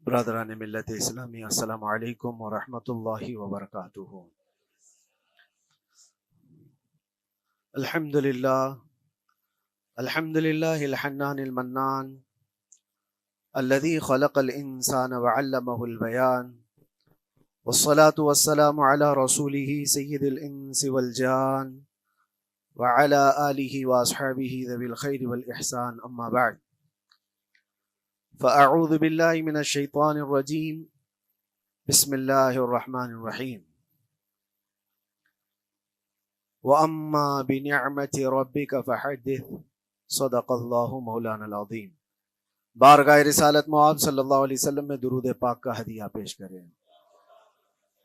برادران ملت اسلامی، السلام علیکم ورحمۃ اللہ وبرکاتہ۔ الحمد للہ الحنان المنان الذي خلق الانسان وعلمه البيان، والصلاة والسلام على رسوله سید الانس والجان وعلى آلہ واصحابہ ذوی الخیر والاحسان، اما بعد فاعوذ باللہ من الشیطان الرجیم، بسم اللہ الرحمن الرحیم۔ وَأَمَّا بِنِعْمَةِ رَبِّكَ فَحَدِّثْ، صدق اللہ مولانا العظیم۔ بارگاہ رسالت معاذ صلی اللہ علیہ وسلم میں درود پاک کا ہدیہ پیش کریں۔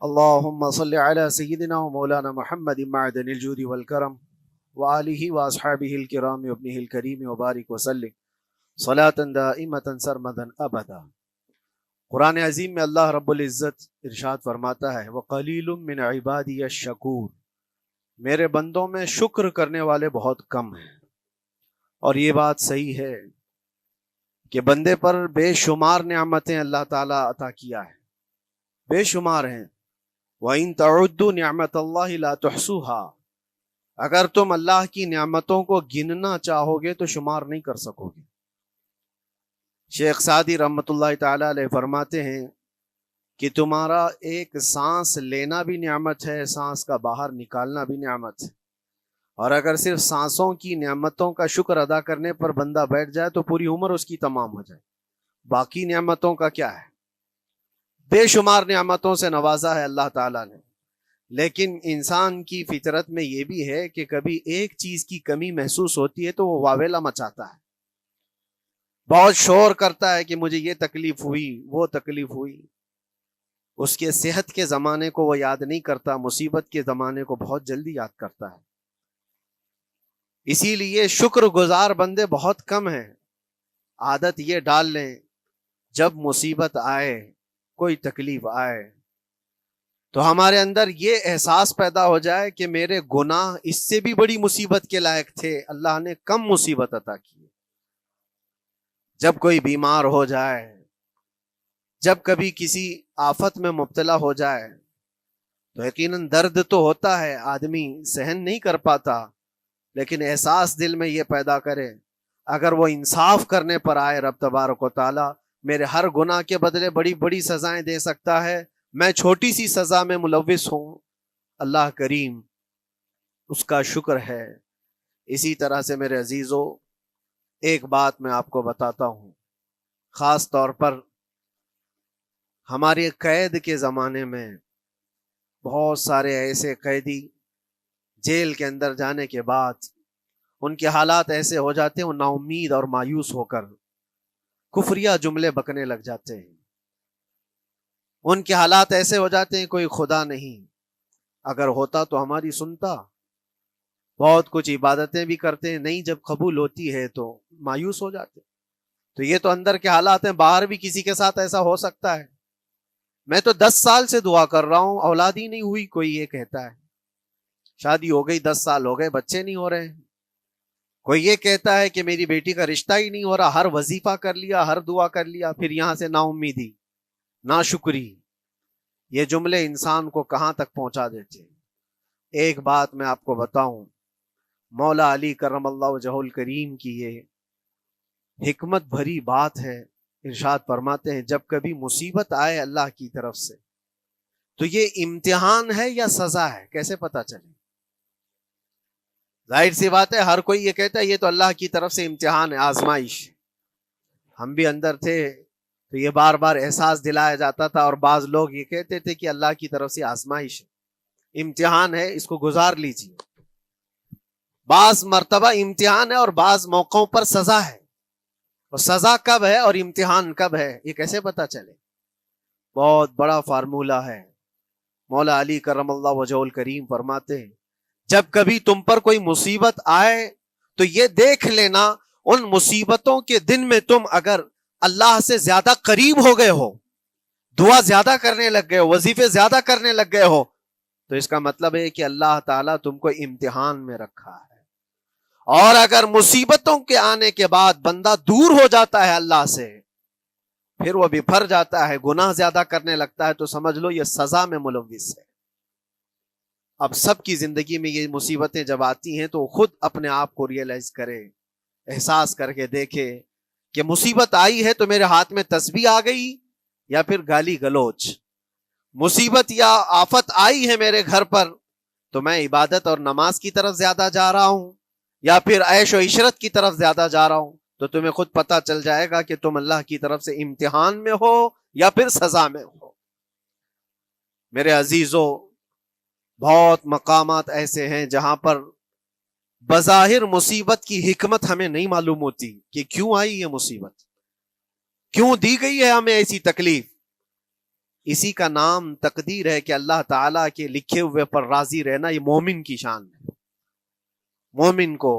اللہم صلی علی سیدنا و مولانا محمد معدن الجود والکرم وآلہ واصحابہ الکرام وابنہ الکریم وبارک وسلم صلاۃ دائمۃ سرمدا ابدا۔ قرآن عظیم میں اللہ رب العزت ارشاد فرماتا ہے، وَقَلِيلٌ مِّنْ عِبَادِيَ الشَّكُورُ، میرے بندوں میں شکر کرنے والے بہت کم ہیں۔ اور یہ بات صحیح ہے کہ بندے پر بے شمار نعمتیں اللہ تعالیٰ عطا کیا ہے، بے شمار ہیں۔ وَإِن تَعُدُّوا نِعْمَتَ اللَّهِ لَا تُحْصُوهَا، اگر تم اللہ کی نعمتوں کو گننا چاہو گے تو شمار نہیں کر سکو گے۔ شیخ سعدی رحمۃ اللہ تعالی علیہ فرماتے ہیں کہ تمہارا ایک سانس لینا بھی نعمت ہے، سانس کا باہر نکالنا بھی نعمت ہے، اور اگر صرف سانسوں کی نعمتوں کا شکر ادا کرنے پر بندہ بیٹھ جائے تو پوری عمر اس کی تمام ہو جائے۔ باقی نعمتوں کا کیا ہے؟ بے شمار نعمتوں سے نوازا ہے اللہ تعالیٰ نے، لیکن انسان کی فطرت میں یہ بھی ہے کہ کبھی ایک چیز کی کمی محسوس ہوتی ہے تو وہ واویلا مچاتا ہے، بہت شور کرتا ہے کہ مجھے یہ تکلیف ہوئی، وہ تکلیف ہوئی۔ اس کے صحت کے زمانے کو وہ یاد نہیں کرتا، مصیبت کے زمانے کو بہت جلدی یاد کرتا ہے۔ اسی لیے شکر گزار بندے بہت کم ہیں۔ عادت یہ ڈال لیں، جب مصیبت آئے، کوئی تکلیف آئے، تو ہمارے اندر یہ احساس پیدا ہو جائے کہ میرے گناہ اس سے بھی بڑی مصیبت کے لائق تھے، اللہ نے کم مصیبت عطا کی۔ جب کوئی بیمار ہو جائے، جب کبھی کسی آفت میں مبتلا ہو جائے تو یقیناً درد تو ہوتا ہے، آدمی سہن نہیں کر پاتا، لیکن احساس دل میں یہ پیدا کرے اگر وہ انصاف کرنے پر آئے رب تبارک و تعالی میرے ہر گناہ کے بدلے بڑی بڑی سزائیں دے سکتا ہے، میں چھوٹی سی سزا میں ملوث ہوں، اللہ کریم اس کا شکر ہے۔ اسی طرح سے میرے عزیزو، ایک بات میں آپ کو بتاتا ہوں، خاص طور پر ہمارے قید کے زمانے میں بہت سارے ایسے قیدی جیل کے اندر جانے کے بعد ان کے حالات ایسے ہو جاتے ہیں، وہ نا امید اور مایوس ہو کر کفریہ جملے بکنے لگ جاتے ہیں۔ ان کے حالات ایسے ہو جاتے ہیں کوئی خدا نہیں، اگر ہوتا تو ہماری سنتا۔ بہت کچھ عبادتیں بھی کرتے ہیں، نہیں جب قبول ہوتی ہے تو مایوس ہو جاتے۔ تو یہ تو اندر کے حالات ہیں، باہر بھی کسی کے ساتھ ایسا ہو سکتا ہے۔ میں تو 10 سال سے دعا کر رہا ہوں، اولاد ہی نہیں ہوئی، کوئی یہ کہتا ہے۔ شادی ہو گئی، 10 سال ہو گئے، بچے نہیں ہو رہے ہیں۔ کوئی یہ کہتا ہے کہ میری بیٹی کا رشتہ ہی نہیں ہو رہا، ہر وظیفہ کر لیا، ہر دعا کر لیا، پھر یہاں سے نا امیدی، نا شکری۔ یہ جملے انسان کو کہاں تک پہنچا دیتے ہیں۔ ایک بات میں آپ کو بتاؤں، مولا علی کرم اللہ وجہہ الکریم کی یہ حکمت بھری بات ہے، ارشاد فرماتے ہیں جب کبھی مصیبت آئے اللہ کی طرف سے تو یہ امتحان ہے یا سزا ہے، کیسے پتا چلے؟ ظاہر سی بات ہے، ہر کوئی یہ کہتا ہے یہ تو اللہ کی طرف سے امتحان ہے، آزمائش۔ ہم بھی اندر تھے تو یہ بار بار احساس دلایا جاتا تھا، اور بعض لوگ یہ کہتے تھے کہ اللہ کی طرف سے آزمائش ہے، امتحان ہے، اس کو گزار لیجیے۔ بعض مرتبہ امتحان ہے اور بعض موقعوں پر سزا ہے، اور سزا کب ہے اور امتحان کب ہے یہ کیسے پتا چلے؟ بہت بڑا فارمولہ ہے۔ مولا علی کرم اللہ وجہہ الکریم فرماتے ہیں جب کبھی تم پر کوئی مصیبت آئے تو یہ دیکھ لینا ان مصیبتوں کے دن میں تم اگر اللہ سے زیادہ قریب ہو گئے ہو، دعا زیادہ کرنے لگ گئے ہو، وظیفے زیادہ کرنے لگ گئے ہو، تو اس کا مطلب ہے کہ اللہ تعالیٰ تم کو امتحان میں رکھا ہے۔ اور اگر مصیبتوں کے آنے کے بعد بندہ دور ہو جاتا ہے اللہ سے، پھر وہ بپھر جاتا ہے، گناہ زیادہ کرنے لگتا ہے، تو سمجھ لو یہ سزا میں ملوث ہے۔ اب سب کی زندگی میں یہ مصیبتیں جب آتی ہیں تو خود اپنے آپ کو ریئلائز کرے، احساس کر کے دیکھے کہ مصیبت آئی ہے تو میرے ہاتھ میں تسبیح آ گئی یا پھر گالی گلوچ، مصیبت یا آفت آئی ہے میرے گھر پر تو میں عبادت اور نماز کی طرف زیادہ جا رہا ہوں یا پھر عیش و عشرت کی طرف زیادہ جا رہا ہوں، تو تمہیں خود پتا چل جائے گا کہ تم اللہ کی طرف سے امتحان میں ہو یا پھر سزا میں ہو۔ میرے عزیزوں، بہت مقامات ایسے ہیں جہاں پر بظاہر مصیبت کی حکمت ہمیں نہیں معلوم ہوتی کہ کیوں آئی یہ مصیبت، کیوں دی گئی ہے ہمیں ایسی تکلیف۔ اسی کا نام تقدیر ہے کہ اللہ تعالیٰ کے لکھے ہوئے پر راضی رہنا یہ مومن کی شان ہے۔ مومن کو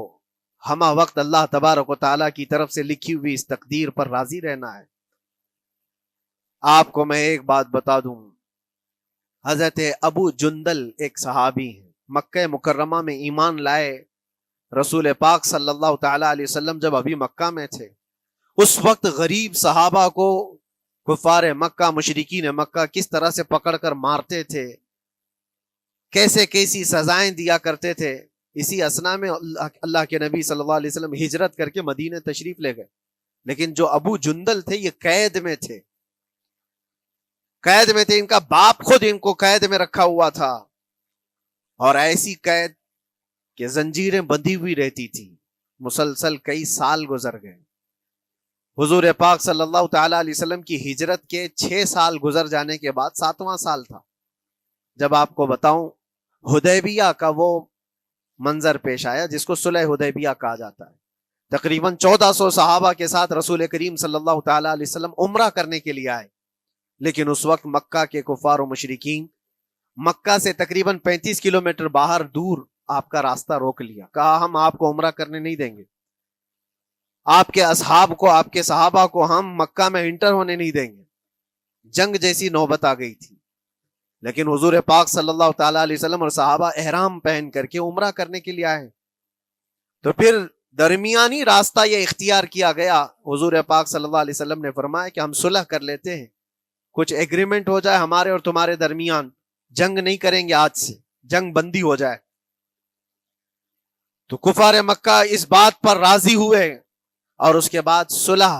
ہمہ وقت اللہ تبارک و تعالیٰ کی طرف سے لکھی ہوئی اس تقدیر پر راضی رہنا ہے۔ آپ کو میں ایک بات بتا دوں، حضرت ابو جندل ایک صحابی ہیں، مکہ مکرمہ میں ایمان لائے، رسول پاک صلی اللہ تعالیٰ علیہ وسلم جب ابھی مکہ میں تھے، اس وقت غریب صحابہ کو کفار مکہ، مشرکین مکہ کس طرح سے پکڑ کر مارتے تھے، کیسے کیسی سزائیں دیا کرتے تھے۔ اسی اسنا میں اللہ کے نبی صلی اللہ علیہ وسلم ہجرت کر کے مدینہ تشریف لے گئے، لیکن جو ابو جندل تھے یہ قید میں تھے، قید میں تھے، ان کا باپ خود ان کو قید میں رکھا ہوا تھا، اور ایسی قید کہ زنجیریں بندھی ہوئی رہتی تھی، مسلسل کئی سال گزر گئے۔ حضور پاک صلی اللہ تعالیٰ علیہ وسلم کی ہجرت کے 6 سال گزر جانے کے بعد 7واں سال تھا جب آپ کو بتاؤں حدیبیہ کا وہ منظر پیش آیا جس کو صلح حدیبیہ کہا جاتا ہے۔ تقریباً 1400 صحابہ کے ساتھ رسول کریم صلی اللہ تعالیٰ علیہ وسلم عمرہ کرنے کے لیے آئے، لیکن اس وقت مکہ کے کفار و مشرکین مکہ سے تقریباً 35 کلومیٹر باہر دور آپ کا راستہ روک لیا، کہا ہم آپ کو عمرہ کرنے نہیں دیں گے، آپ کے اصحاب کو، آپ کے صحابہ کو ہم مکہ میں انٹر ہونے نہیں دیں گے۔ جنگ جیسی نوبت آ گئی تھی، لیکن حضور پاک صلی اللہ تعالیٰ علیہ وسلم اور صحابہ احرام پہن کر کے عمرہ کرنے کے لیے آئے، تو پھر درمیانی راستہ یہ اختیار کیا گیا۔ حضور پاک صلی اللہ علیہ وسلم نے فرمایا کہ ہم صلح کر لیتے ہیں، کچھ ایگریمنٹ ہو جائے ہمارے اور تمہارے درمیان، جنگ نہیں کریں گے، آج سے جنگ بندی ہو جائے۔ تو کفار مکہ اس بات پر راضی ہوئے، اور اس کے بعد صلح،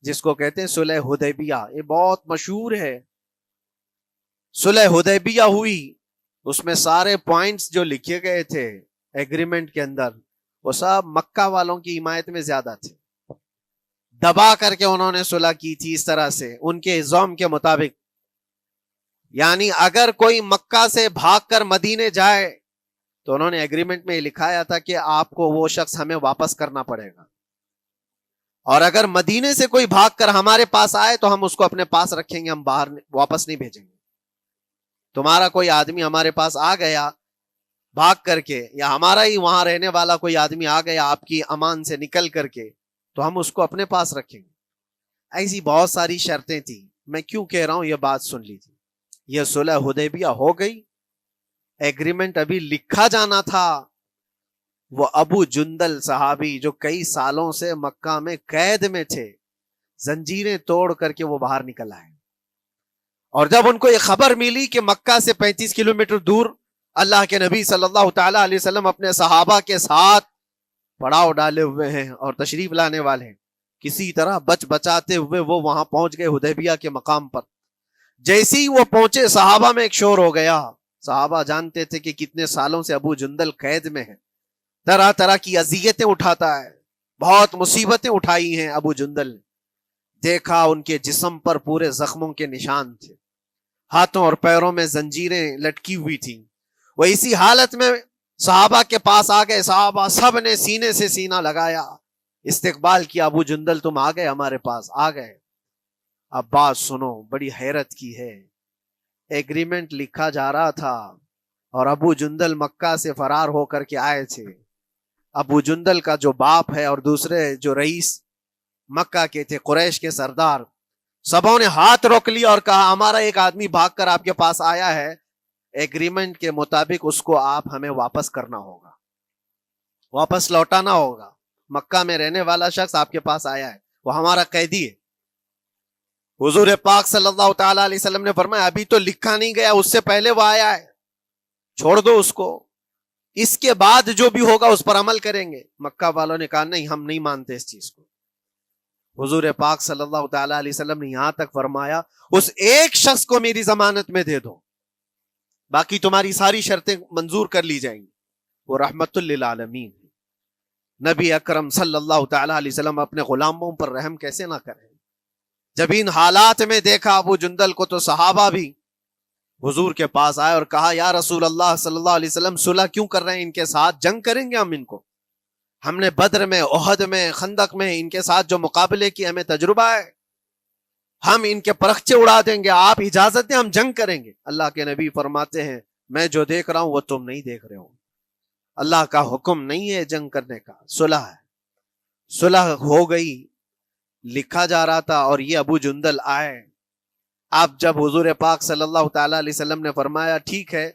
جس کو کہتے ہیں صلح حدیبیہ، یہ بہت مشہور ہے۔ صلح حدیبیہ ہوئی، اس میں سارے پوائنٹس جو لکھے گئے تھے ایگریمنٹ کے اندر وہ سب مکہ والوں کی حمایت میں زیادہ تھے، دبا کر کے انہوں نے صلح کی تھی اس طرح سے ان کے الزام کے مطابق، یعنی اگر کوئی مکہ سے بھاگ کر مدینے جائے تو انہوں نے ایگریمنٹ میں لکھایا تھا کہ آپ کو وہ شخص ہمیں واپس کرنا پڑے گا، اور اگر مدینے سے کوئی بھاگ کر ہمارے پاس آئے تو ہم اس کو اپنے پاس رکھیں گے، ہم باہر واپس نہیں بھیجیں گے۔ تمہارا کوئی آدمی ہمارے پاس آ گیا بھاگ کر کے، یا ہمارا ہی وہاں رہنے والا کوئی آدمی آ گیا آپ کی امان سے نکل کر کے، تو ہم اس کو اپنے پاس رکھیں گے۔ ایسی بہت ساری شرطیں تھیں، میں کیوں کہہ رہا ہوں یہ بات سن لیجیے۔ یہ صلح حدیبیہ ہو گئی، ایگریمنٹ ابھی لکھا جانا تھا، وہ ابو جندل صحابی جو کئی سالوں سے مکہ میں قید میں تھے، زنجیریں توڑ کر کے وہ باہر نکل آئے، اور جب ان کو یہ خبر ملی کہ مکہ سے 35 کلومیٹر دور اللہ کے نبی صلی اللہ تعالیٰ علیہ وسلم اپنے صحابہ کے ساتھ پڑاؤ ڈالے ہوئے ہیں اور تشریف لانے والے ہیں، کسی طرح بچ بچاتے ہوئے وہ وہاں پہنچ گئے حدیبیہ کے مقام پر۔ جیسے ہی وہ پہنچے صحابہ میں ایک شور ہو گیا، صحابہ جانتے تھے کہ کتنے سالوں سے ابو جندل قید میں ہے، طرح طرح کی اذیتیں اٹھاتا ہے، بہت مصیبتیں اٹھائی ہیں ابو جندل۔ دیکھا ان کے جسم پر پورے زخموں کے نشان تھے، ہاتھوں اور پیروں میں زنجیریں لٹکی ہوئی تھیں۔ وہ اسی حالت میں صحابہ کے پاس آ گئے، صحابہ سب نے سینے سے سینہ لگایا، استقبال کیا، ابو جندل تم آ گئے ہمارے پاس، آ گئے۔ اب بات سنو، بڑی حیرت کی ہے، ایگریمنٹ لکھا جا رہا تھا اور ابو جندل مکہ سے فرار ہو کر کے آئے تھے۔ ابو جندل کا جو باپ ہے اور دوسرے جو رئیس مکہ کے تھے، قریش کے سردار، سبوں نے ہاتھ روک لیا اور کہا ہمارا ایک آدمی بھاگ کر آپ کے پاس آیا ہے، ایگریمنٹ کے مطابق اس کو آپ ہمیں واپس کرنا ہوگا، واپس لوٹانا ہوگا۔ مکہ میں رہنے والا شخص آپ کے پاس آیا ہے، وہ ہمارا قیدی ہے۔ حضور پاک صلی اللہ تعالی علیہ وسلم نے فرمایا ابھی تو لکھا نہیں گیا، اس سے پہلے وہ آیا ہے، چھوڑ دو اس کو، اس کے بعد جو بھی ہوگا اس پر عمل کریں گے۔ مکہ والوں نے کہا نہیں، ہم نہیں مانتے اس چیز کو۔ حضور پاک صلی اللہ تعالی علیہ وسلم نے یہاں تک فرمایا اس ایک شخص کو میری ضمانت میں دے دو، باقی تمہاری ساری شرطیں منظور کر لی جائیں گی۔ وہ رحمت للعالمین، نبی اکرم صلی اللہ تعالی علیہ وسلم اپنے غلاموں پر رحم کیسے نہ کریں؟ جب ان حالات میں دیکھا ابو جندل کو تو صحابہ بھی حضور کے پاس آئے اور کہا یا رسول اللہ صلی اللہ علیہ وسلم صلح کیوں کر رہے ہیں ان کے ساتھ؟ جنگ کریں گے ہم ان کو، ہم نے بدر میں، احد میں، خندق میں ان کے ساتھ جو مقابلے کی ہمیں تجربہ ہے، ہم ان کے پرخچے اڑا دیں گے، آپ اجازت دیں ہم جنگ کریں گے۔ اللہ کے نبی فرماتے ہیں میں جو دیکھ رہا ہوں وہ تم نہیں دیکھ رہے ہو، اللہ کا حکم نہیں ہے جنگ کرنے کا، صلح ہے۔ صلح ہو گئی، لکھا جا رہا تھا، اور یہ ابو جندل آئے۔ اب جب حضور پاک صلی اللہ تعالی علیہ وسلم نے فرمایا ٹھیک ہے،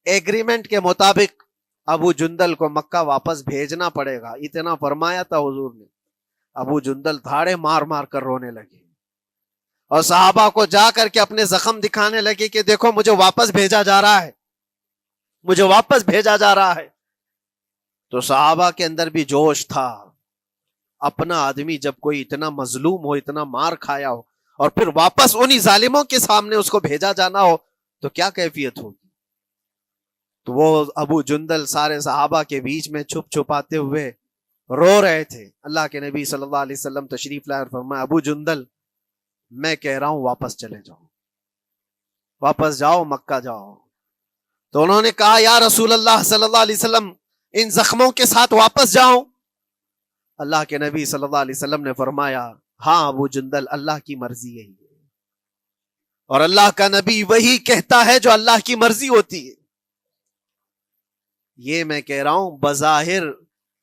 ایگریمنٹ کے مطابق ابو جندل کو مکہ واپس بھیجنا پڑے گا، اتنا فرمایا تھا حضور نے، ابو جندل دھاڑے مار مار کر رونے لگے اور صحابہ کو جا کر کے اپنے زخم دکھانے لگے کہ دیکھو مجھے واپس بھیجا جا رہا ہے، مجھے واپس بھیجا جا رہا ہے۔ تو صحابہ کے اندر بھی جوش تھا، اپنا آدمی جب کوئی اتنا مظلوم ہو، اتنا مار کھایا ہو، اور پھر واپس انہی ظالموں کے سامنے اس کو بھیجا جانا ہو تو کیا کیفیت ہوگی۔ تو وہ ابو جندل سارے صحابہ کے بیچ میں چھپ چھپاتے ہوئے رو رہے تھے۔ اللہ کے نبی صلی اللہ علیہ وسلم تشریف لائے اور فرمایا ابو جندل میں کہہ رہا ہوں واپس چلے جاؤ، واپس جاؤ، مکہ جاؤ۔ تو انہوں نے کہا یا رسول اللہ صلی اللہ علیہ وسلم ان زخموں کے ساتھ واپس جاؤ؟ اللہ کے نبی صلی اللہ علیہ وسلم نے فرمایا ہاں ابو جندل، اللہ کی مرضی یہی ہے، اور اللہ کا نبی وہی کہتا ہے جو اللہ کی مرضی ہوتی ہے۔ یہ میں کہہ رہا ہوں بظاہر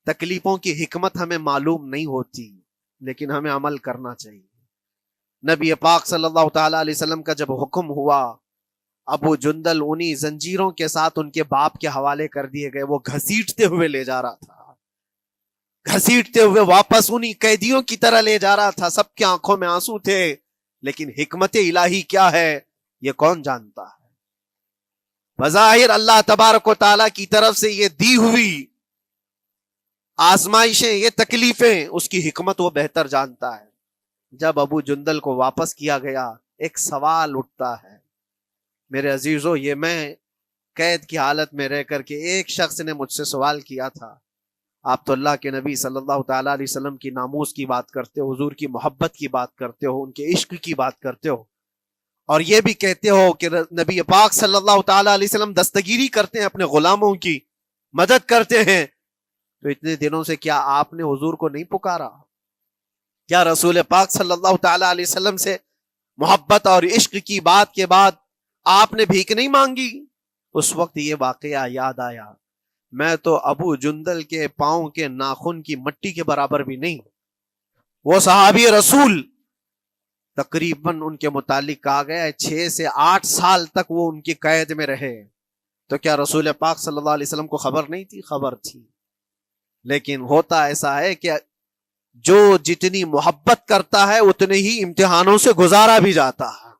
تکلیفوں کی حکمت ہمیں معلوم نہیں ہوتی، لیکن ہمیں عمل کرنا چاہیے۔ نبی پاک صلی اللہ تعالی علیہ وسلم کا جب حکم ہوا، ابو جندل انہی زنجیروں کے ساتھ ان کے باپ کے حوالے کر دیے گئے، وہ گھسیٹتے ہوئے لے جا رہا تھا، گھسیٹتے ہوئے واپس انہی قیدیوں کی طرح لے جا رہا تھا۔ سب کی آنکھوں میں آنسو تھے، لیکن حکمت الہی کیا ہے یہ کون جانتا ہے؟ بظاہر اللہ تبارک و تعالیٰ کی طرف سے یہ دی ہوئی آزمائشیں، یہ تکلیفیں، اس کی حکمت وہ بہتر جانتا ہے۔ جب ابو جندل کو واپس کیا گیا، ایک سوال اٹھتا ہے میرے عزیزو، یہ میں قید کی حالت میں رہ کر کے ایک شخص نے مجھ سے سوال کیا تھا، آپ تو اللہ کے نبی صلی اللہ تعالی علیہ وسلم کی ناموس کی بات کرتے ہو، حضور کی محبت کی بات کرتے ہو، ان کے عشق کی بات کرتے ہو، اور یہ بھی کہتے ہو کہ نبی پاک صلی اللہ تعالی علیہ وسلم دستگیری کرتے ہیں، اپنے غلاموں کی مدد کرتے ہیں، تو اتنے دنوں سے کیا آپ نے حضور کو نہیں پکارا؟ کیا رسول پاک صلی اللہ تعالی علیہ وسلم سے محبت اور عشق کی بات کے بعد آپ نے بھیک نہیں مانگی؟ اس وقت یہ واقعہ یاد آیا، میں تو ابو جندل کے پاؤں کے ناخن کی مٹی کے برابر بھی نہیں۔ وہ صحابی رسول تقریباً ان کے متعلق کہا گیا ہے 6 سے 8 سال تک وہ ان کی قید میں رہے، تو کیا رسول پاک صلی اللہ علیہ وسلم کو خبر نہیں تھی؟ خبر تھی، لیکن ہوتا ایسا ہے کہ جو جتنی محبت کرتا ہے اتنے ہی امتحانوں سے گزارا بھی جاتا ہے،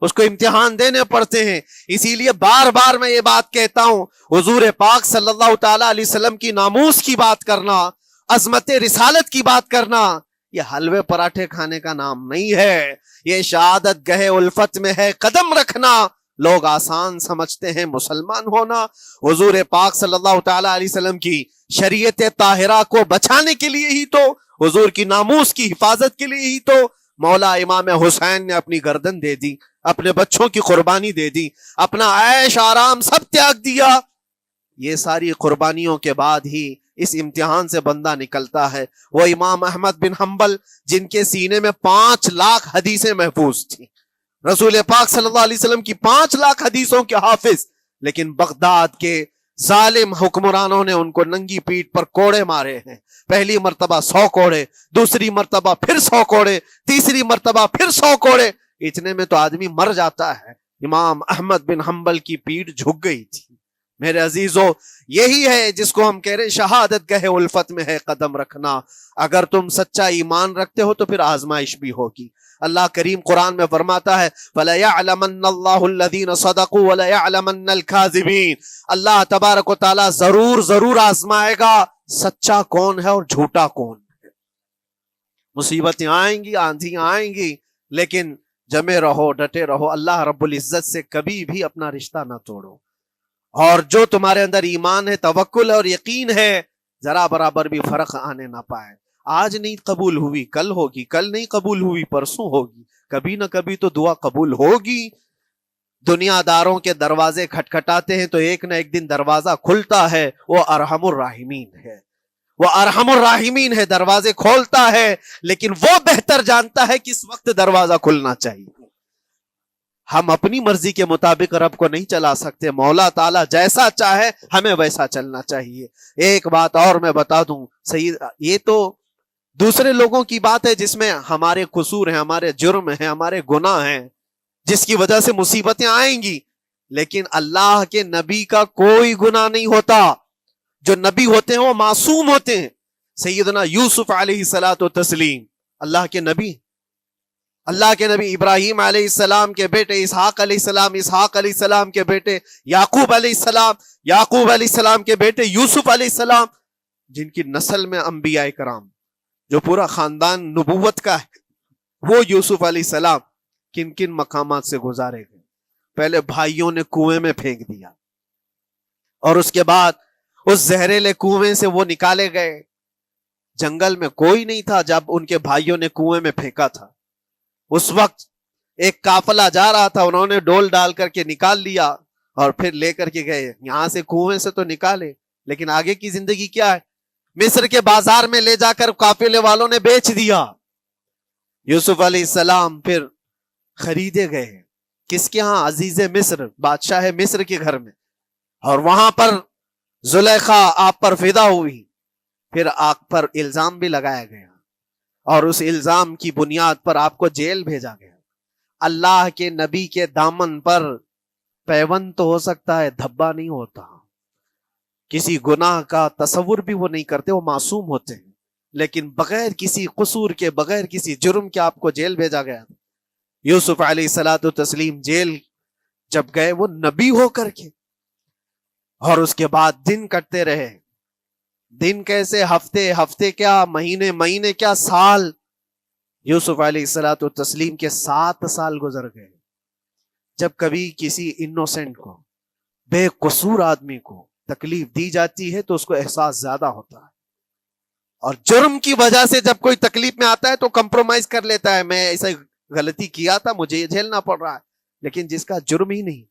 اس کو امتحان دینے پڑتے ہیں۔ اسی لیے بار بار میں یہ بات کہتا ہوں، حضور پاک صلی اللہ تعالی علیہ وسلم کی ناموس کی بات کرنا، عظمت رسالت کی بات کرنا، یہ حلوے پراٹھے کھانے کا نام نہیں ہے، یہ شہادت گہے الفت میں ہے قدم رکھنا۔ لوگ آسان سمجھتے ہیں مسلمان ہونا، حضور پاک صلی اللہ تعالی علیہ وسلم کی شریعت طاہرہ کو بچانے کے لیے ہی تو، حضور کی ناموس کی حفاظت کے لیے ہی تو مولا امام حسین نے اپنی گردن دے دی، اپنے بچوں کی قربانی دے دی، اپنا عیش آرام سب تیاگ دیا۔ یہ ساری قربانیوں کے بعد ہی اس امتحان سے بندہ نکلتا ہے۔ وہ امام احمد بن حنبل جن کے سینے میں 5 لاکھ حدیثیں محفوظ تھیں، رسول پاک صلی اللہ علیہ وسلم کی 5 لاکھ حدیثوں کے حافظ، لیکن بغداد کے ظالم حکمرانوں نے ان کو ننگی پیٹھ پر کوڑے مارے ہیں، پہلی مرتبہ 100 کوڑے، دوسری مرتبہ پھر 100 کوڑے، تیسری مرتبہ پھر 100 کوڑے، اتنے میں تو آدمی مر جاتا ہے۔ امام احمد بن حنبل کی پیٹھ جھک گئی تھی۔ میرے عزیزو، یہی ہے جس کو ہم کہہ رہے شہادت گہے الفت میں ہے قدم رکھنا۔ اگر تم سچا ایمان رکھتے ہو تو پھر آزمائش بھی ہوگی، اللہ کریم قرآن میں فرماتا ہے وَلَيَعْلَمَنَّ اللَّهُ الَّذِينَ صَدَقُوا وَلَيَعْلَمَنَّ الْكَاذِبِينَ، اللہ تبارک و تعالیٰ ضرور آزمائے گا سچا کون ہے اور جھوٹا کون ہے۔ مصیبتیں آئیں گی، آندھیاں آئیں گی، لیکن جمے رہو، ڈٹے رہو، اللہ رب العزت سے کبھی بھی اپنا رشتہ نہ توڑو، اور جو تمہارے اندر ایمان ہے، توکل اور یقین ہے، ذرا برابر بھی فرق آنے نہ پائے۔ آج نہیں قبول ہوئی کل ہوگی، کل نہیں قبول ہوئی پرسوں ہوگی، کبھی نہ کبھی تو دعا قبول ہوگی۔ دنیا داروں کے دروازے کھٹکھٹاتے ہیں تو ایک نہ ایک دن دروازہ کھلتا ہے، وہ ارحم الراحمین ہے، وہ ارحم الراحمین ہے، دروازے کھولتا ہے، لیکن وہ بہتر جانتا ہے کس وقت دروازہ کھلنا چاہیے۔ ہم اپنی مرضی کے مطابق رب کو نہیں چلا سکتے، مولا تعالیٰ جیسا چاہے ہمیں ویسا چلنا چاہیے۔ ایک بات اور میں بتا دوں سید، یہ تو دوسرے لوگوں کی بات ہے جس میں ہمارے قصور ہیں، ہمارے جرم ہیں، ہمارے گناہ ہیں، جس کی وجہ سے مصیبتیں آئیں گی، لیکن اللہ کے نبی کا کوئی گناہ نہیں ہوتا۔ جو نبی ہوتے ہیں وہ معصوم ہوتے ہیں۔ سیدنا یوسف علیہ الصلوۃ والتسلیم اللہ کے نبی، اللہ کے نبی ابراہیم علیہ السلام کے بیٹے اسحاق علیہ السلام، اسحاق علیہ السلام کے بیٹے یعقوب علیہ السلام، یعقوب علیہ السلام کے بیٹے یوسف علیہ السلام، جن کی نسل میں انبیاء کرام، جو پورا خاندان نبوت کا ہے، وہ یوسف علیہ السلام کن کن مقامات سے گزارے گئے۔ پہلے بھائیوں نے کنویں میں پھینک دیا، اور اس کے بعد اس زہریلے کنویں سے وہ نکالے گئے۔ جنگل میں کوئی نہیں تھا جب ان کے بھائیوں نے کنویں میں پھینکا تھا۔ اس وقت ایک قافلہ جا رہا تھا، انہوں نے ڈول ڈال کر کے نکال لیا اور پھر لے کر کے گئے۔ یہاں سے کنویں سے تو نکالے، لیکن آگے کی زندگی کیا ہے؟ مصر کے بازار میں لے جا کر قافلے والوں نے بیچ دیا۔ یوسف علیہ السلام پھر خریدے گئے، کس کے ہاں؟ عزیز مصر، بادشاہ مصر کے گھر میں، اور وہاں پر زلیخا آپ پر فدا ہوئی۔ پھر آپ پر الزام بھی لگایا گیا، اور اس الزام کی بنیاد پر آپ کو جیل بھیجا گیا۔ اللہ کے نبی کے دامن پر پیوند تو ہو سکتا ہے، دھبا نہیں ہوتا۔ کسی گناہ کا تصور بھی وہ نہیں کرتے، وہ معصوم ہوتے ہیں، لیکن بغیر کسی قصور کے، بغیر کسی جرم کے آپ کو جیل بھیجا گیا۔ یوسف علیہ الصلوۃ والتسلیم جیل جب گئے، وہ نبی ہو کر کے، اور اس کے بعد دن کٹتے رہے۔ دن کیسے؟ ہفتے، ہفتے کیا مہینے، مہینے کیا سال۔ یوسف علیہ الصلوۃ والتسلیم کے 7 سال گزر گئے۔ جب کبھی کسی انوسینٹ کو، بے قصور آدمی کو تکلیف دی جاتی ہے تو اس کو احساس زیادہ ہوتا ہے، اور جرم کی وجہ سے جب کوئی تکلیف میں آتا ہے تو کمپرومائز کر لیتا ہے، میں ایسا غلطی کیا تھا، مجھے یہ جھیلنا پڑ رہا ہے۔ لیکن جس کا جرم ہی نہیں،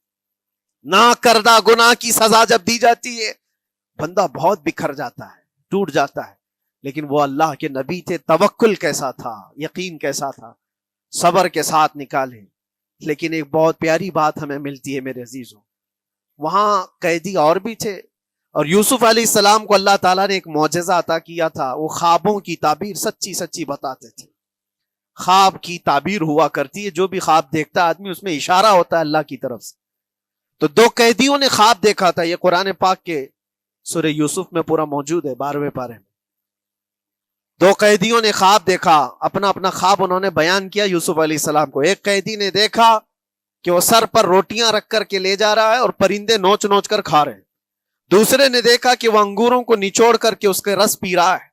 نہ کردہ گناہ کی سزا جب دی جاتی ہے، بندہ بہت بکھر جاتا ہے، ٹوٹ جاتا ہے۔ لیکن وہ اللہ کے نبی تھے، توکل کیسا تھا، یقین کیسا تھا، صبر کے ساتھ نکالے۔ لیکن ایک بہت پیاری بات ہمیں ملتی ہے میرے عزیزوں، وہاں قیدی اور بھی تھے، اور یوسف علیہ السلام کو اللہ تعالیٰ نے ایک معجزہ عطا کیا تھا۔ وہ خوابوں کی تعبیر سچی سچی بتاتے تھے۔ خواب کی تعبیر ہوا کرتی ہے، جو بھی خواب دیکھتا ہے آدمی، اس میں اشارہ ہوتا ہے اللہ کی طرف سے۔ تو 2 قیدیوں نے خواب دیکھا تھا، یہ قرآن پاک کے سورہ یوسف میں پورا موجود ہے، 12ویں پارے میں۔ 2 قیدیوں نے خواب دیکھا، اپنا اپنا خواب انہوں نے بیان کیا یوسف علیہ السلام کو۔ ایک قیدی نے دیکھا کہ وہ سر پر روٹیاں رکھ کر کے لے جا رہا ہے اور پرندے نوچ نوچ کر کھا رہے ہیں۔ دوسرے نے دیکھا کہ وہ انگوروں کو نچوڑ کر کے اس کے رس پی رہا ہے۔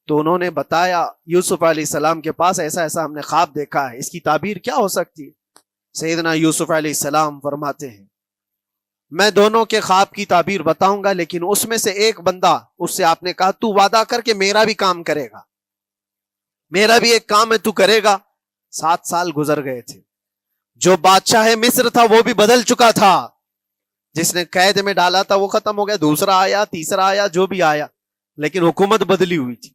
تو انہوں نے بتایا یوسف علیہ السلام کے پاس، ایسا ایسا ہم نے خواب دیکھا ہے، اس کی تعبیر کیا ہو سکتی ہے؟ سیدنا یوسف علیہ السلام فرماتے ہیں، میں دونوں کے خواب کی تعبیر بتاؤں گا، لیکن اس میں سے ایک بندہ، اس سے آپ نے کہا تو وعدہ کر کے میرا بھی کام کرے گا، میرا بھی ایک کام ہے تو کرے گا۔ 7 سال گزر گئے تھے، جو بادشاہ مصر تھا وہ بھی بدل چکا تھا، جس نے قید میں ڈالا تھا وہ ختم ہو گیا، دوسرا آیا، تیسرا آیا، جو بھی آیا، لیکن حکومت بدلی ہوئی تھی۔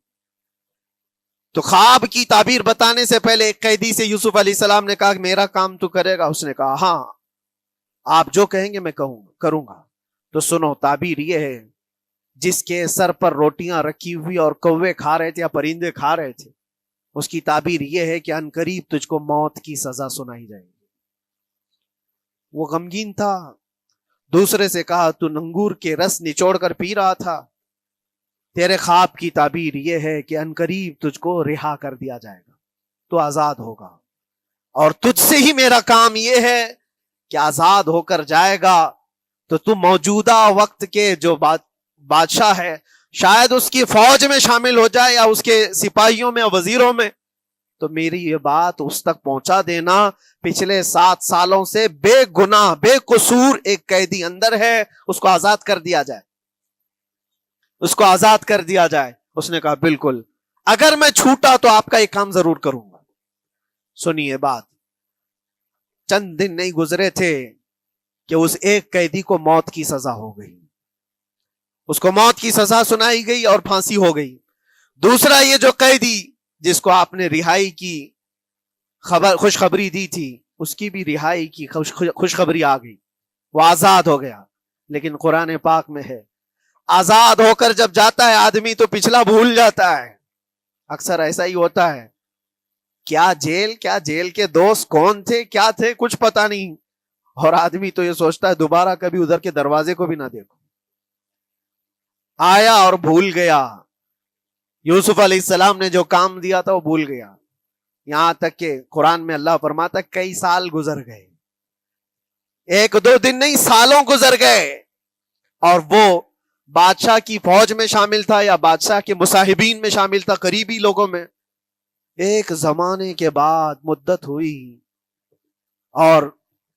تو خواب کی تعبیر بتانے سے پہلے ایک قیدی سے یوسف علیہ السلام نے کہا کہ میرا کام تو کرے گا؟ اس نے کہا ہاں، آپ جو کہیں گے میں کروں گا۔ تو سنو، تعبیر یہ ہے، جس کے سر پر روٹیاں رکھی ہوئی اور کوے کھا رہے تھے یا پرندے کھا رہے تھے، اس کی تعبیر یہ ہے کہ عنقریب تجھ کو موت کی سزا سنائی جائے گی۔ وہ غمگین تھا۔ دوسرے سے کہا تو انگور کے رس نچوڑ کر پی رہا تھا، تیرے خواب کی تعبیر یہ ہے کہ عنقریب تجھ کو رہا کر دیا جائے گا۔ تو آزاد ہوگا، اور تجھ سے ہی میرا کام یہ ہے کہ آزاد ہو کر جائے گا تو تو موجودہ وقت کے جو بادشاہ ہے، شاید اس کی فوج میں شامل ہو جائے یا اس کے سپاہیوں میں وزیروں میں، تو میری یہ بات اس تک پہنچا دینا، پچھلے 7 سالوں سے بے گناہ بے قصور ایک قیدی اندر ہے، اس کو آزاد کر دیا جائے، اس کو آزاد کر دیا جائے۔ اس نے کہا بالکل، اگر میں چھوٹا تو آپ کا ایک کام ضرور کروں گا۔ سنیے بات، چند دن نہیں گزرے تھے کہ اس ایک قیدی کو موت کی سزا ہو گئی، اس کو موت کی سزا سنائی گئی اور پھانسی ہو گئی۔ دوسرا یہ جو قیدی جس کو آپ نے رہائی کی خوشخبری دی تھی، اس کی بھی رہائی کی خوشخبری آ گئی، وہ آزاد ہو گیا۔ لیکن قرآن پاک میں ہے، آزاد ہو کر جب جاتا ہے آدمی تو پچھلا بھول جاتا ہے۔ اکثر ایسا ہی ہوتا ہے، کیا جیل کے دوست کون تھے کیا تھے کچھ پتا نہیں، اور آدمی تو یہ سوچتا ہے دوبارہ کبھی ادھر کے دروازے کو بھی نہ دیکھو، آیا اور بھول گیا۔ یوسف علیہ السلام نے جو کام دیا تھا وہ بھول گیا، یہاں تک کہ قرآن میں اللہ فرماتا کئی سال گزر گئے، 1-2 دن نہیں، سالوں گزر گئے، اور وہ بادشاہ کی فوج میں شامل تھا یا بادشاہ کے مصاحبین میں شامل تھا، قریبی لوگوں میں۔ ایک زمانے کے بعد مدت ہوئی، اور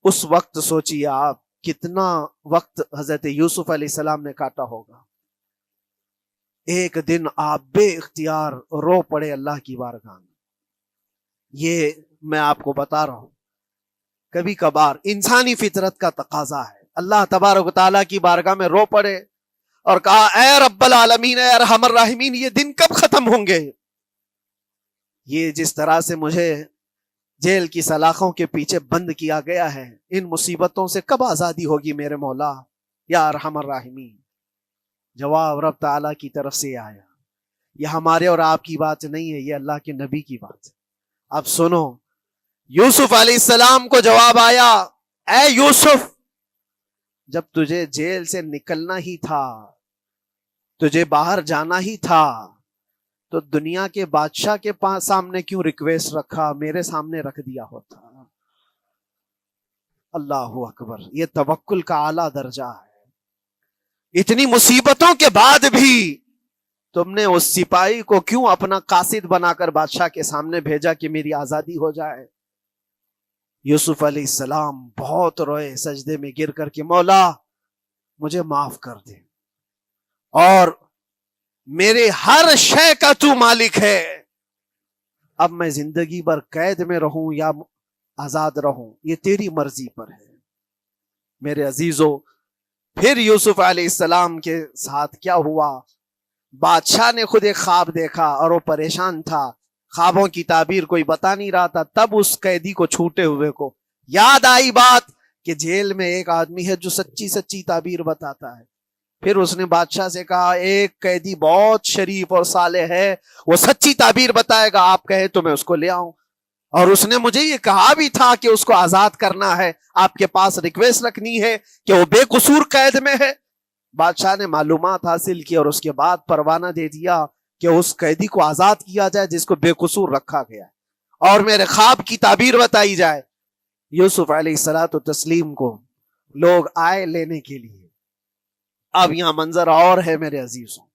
اس وقت سوچیے آپ کتنا وقت حضرت یوسف علیہ السلام نے کاٹا ہوگا۔ ایک دن آپ بے اختیار رو پڑے اللہ کی بارگاہ میں۔ یہ میں آپ کو بتا رہا ہوں، کبھی کبھار انسانی فطرت کا تقاضا ہے، اللہ تبارک و تعالیٰ کی بارگاہ میں رو پڑے اور کہا اے رب العالمین، اے ارحم الراحمین، یہ دن کب ختم ہوں گے؟ یہ جس طرح سے مجھے جیل کی سلاخوں کے پیچھے بند کیا گیا ہے، ان مصیبتوں سے کب آزادی ہوگی میرے مولا یا ارحم الراحمین؟ جواب رب تعالیٰ کی طرف سے آیا، یہ ہمارے اور آپ کی بات نہیں ہے، یہ اللہ کے نبی کی بات ہے۔ اب سنو، یوسف علیہ السلام کو جواب آیا، اے یوسف، جب تجھے جیل سے نکلنا ہی تھا، تجھے باہر جانا ہی تھا، تو دنیا کے بادشاہ کے پاس سامنے کیوں ریکویسٹ رکھا، میرے سامنے رکھ دیا ہوتا۔ اللہ اکبر، یہ توکل کا اعلیٰ درجہ ہے۔ اتنی مصیبتوں کے بعد بھی تم نے اس سپاہی کو کیوں اپنا قاصد بنا کر بادشاہ کے سامنے بھیجا کہ میری آزادی ہو جائے؟ یوسف علیہ السلام بہت روئے، سجدے میں گر کر کے مولا مجھے معاف کر دے، اور میرے ہر شے کا تو مالک ہے، اب میں زندگی بھر قید میں رہوں یا آزاد رہوں یہ تیری مرضی پر ہے۔ میرے عزیزو، پھر یوسف علیہ السلام کے ساتھ کیا ہوا؟ بادشاہ نے خود ایک خواب دیکھا اور وہ پریشان تھا، خوابوں کی تعبیر کوئی بتا نہیں رہا تھا۔ تب اس قیدی کو چھوٹے ہوئے کو یاد آئی بات کہ جیل میں ایک آدمی ہے جو سچی تعبیر بتاتا ہے۔ پھر اس نے بادشاہ سے کہا ایک قیدی بہت شریف اور صالح ہے، وہ سچی تعبیر بتائے گا، آپ کہے تو میں اس کو لے آؤں، اور اس نے مجھے یہ کہا بھی تھا کہ اس کو آزاد کرنا ہے، آپ کے پاس ریکویسٹ رکھنی ہے کہ وہ بے قصور قید میں ہے۔ بادشاہ نے معلومات حاصل کی اور اس کے بعد پروانہ دے دیا کہ اس قیدی کو آزاد کیا جائے جس کو بے قصور رکھا گیا ہے، اور میرے خواب کی تعبیر بتائی جائے۔ یوسف علیہ الصلوۃ والتسلیم کو لوگ آئے لینے کے لیے۔ اب یہاں منظر اور ہے میرے عزیزوں،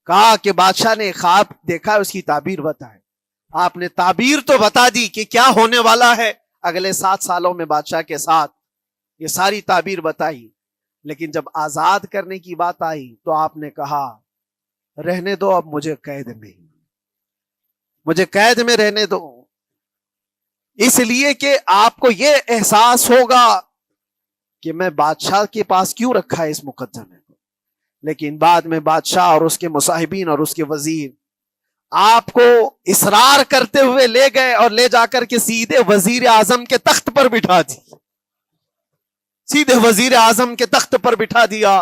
کہا کہ بادشاہ نے خواب دیکھا، اس کی تعبیر بتائے۔ آپ نے تعبیر تو بتا دی کہ کیا ہونے والا ہے اگلے 7 سالوں میں بادشاہ کے ساتھ، یہ ساری تعبیر بتائی، لیکن جب آزاد کرنے کی بات آئی تو آپ نے کہا رہنے دو، اب مجھے قید میں رہنے دو، اس لیے کہ آپ کو یہ احساس ہوگا کہ میں بادشاہ کے پاس کیوں رکھا ہے اس مقدمے کو۔ لیکن بعد میں بادشاہ اور اس کے مصاحبین اور اس کے وزیر آپ کو اصرار کرتے ہوئے لے گئے اور لے جا کر کے سیدھے وزیر اعظم کے تخت پر بٹھا دی، سیدھے وزیر اعظم کے تخت پر بٹھا دیا۔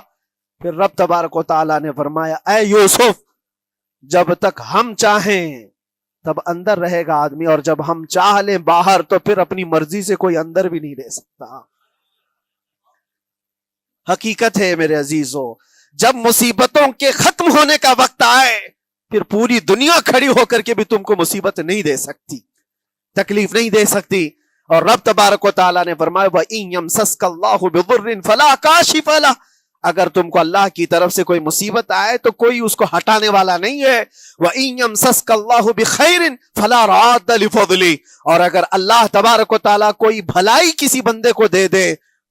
پھر رب تبارک و تعالیٰ نے فرمایا اے یوسف، جب تک ہم چاہیں تب اندر رہے گا آدمی، اور جب ہم چاہ لیں باہر تو پھر اپنی مرضی سے کوئی اندر بھی نہیں رہ سکتا۔ حقیقت ہے میرے عزیزو، جب مصیبتوں کے ختم ہونے کا وقت آئے پھر پوری دنیا کھڑی ہو کر کے بھی تم کو مصیبت نہیں دے سکتی۔ تکلیف نہیں دے سکتی. اور رب تبارک و تعالیٰ نے فرمایا وَإِن يَمْسَسْكَ اللَّهُ بِضُرٍّ فَلَا كَاشِفَ لَهُ، اگر تم کو اللہ کی طرف سے کوئی مصیبت آئے تو کوئی اس کو ہٹانے والا نہیں ہے. وَإِن يَمْسَسْكَ اللَّهُ بِخَيْرٍ فَلَا رَادَّ لِفَضْلِهِ، اور اگر اللہ تبارک و تعالیٰ کوئی بھلائی کسی بندے کو دے دے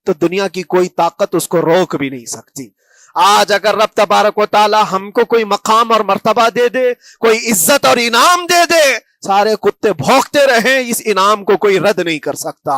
تو دنیا کی کوئی طاقت اس کو روک بھی نہیں سکتی. آج اگر رب تبارک و تعالیٰ ہم کو کوئی مقام اور مرتبہ دے دے، کوئی عزت اور انعام دے دے، سارے کتے بھونکتے رہیں، اس انعام کو کوئی رد نہیں کر سکتا.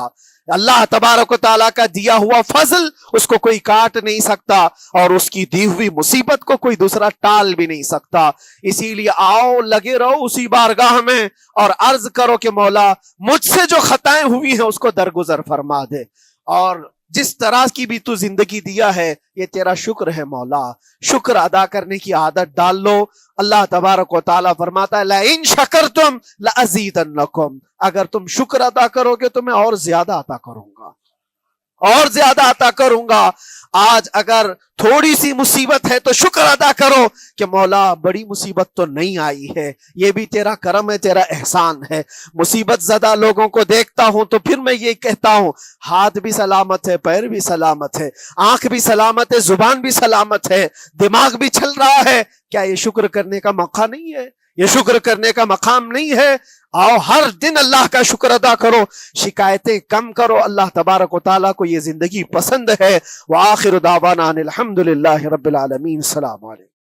اللہ تبارک و تعالیٰ کا دیا ہوا فضل اس کو کوئی کاٹ نہیں سکتا، اور اس کی دی ہوئی مصیبت کو کوئی دوسرا ٹال بھی نہیں سکتا. اسی لیے آؤ لگے رہو اسی بارگاہ میں اور عرض کرو کہ مولا مجھ سے جو خطائیں ہوئی ہیں اس کو درگزر فرما دے، اور جس طرح کی بھی تو زندگی دیا ہے یہ تیرا شکر ہے مولا. شکر ادا کرنے کی عادت ڈال لو. اللہ تبارک و تعالیٰ فرماتا ہے لَإِن شَكَرْتُمْ لَأَزِيدَنَّكُمْ، اگر تم شکر ادا کرو گے تو میں اور زیادہ عطا کروں گا، اور زیادہ عطا کروں گا. آج اگر تھوڑی سی مصیبت ہے تو شکر ادا کرو کہ مولا بڑی مصیبت تو نہیں آئی ہے، یہ بھی تیرا کرم ہے، تیرا احسان ہے. مصیبت زدہ لوگوں کو دیکھتا ہوں تو پھر میں یہ کہتا ہوں ہاتھ بھی سلامت ہے، پیر بھی سلامت ہے، آنکھ بھی سلامت ہے، زبان بھی سلامت ہے، دماغ بھی چل رہا ہے. کیا یہ شکر کرنے کا موقع نہیں ہے؟ یہ شکر کرنے کا مقام نہیں ہے؟ آؤ ہر دن اللہ کا شکر ادا کرو، شکایتیں کم کرو. اللہ تبارک و تعالیٰ کو یہ زندگی پسند ہے. وآخر دعوانا ان الحمد للہ رب العالمین. السلام علیکم.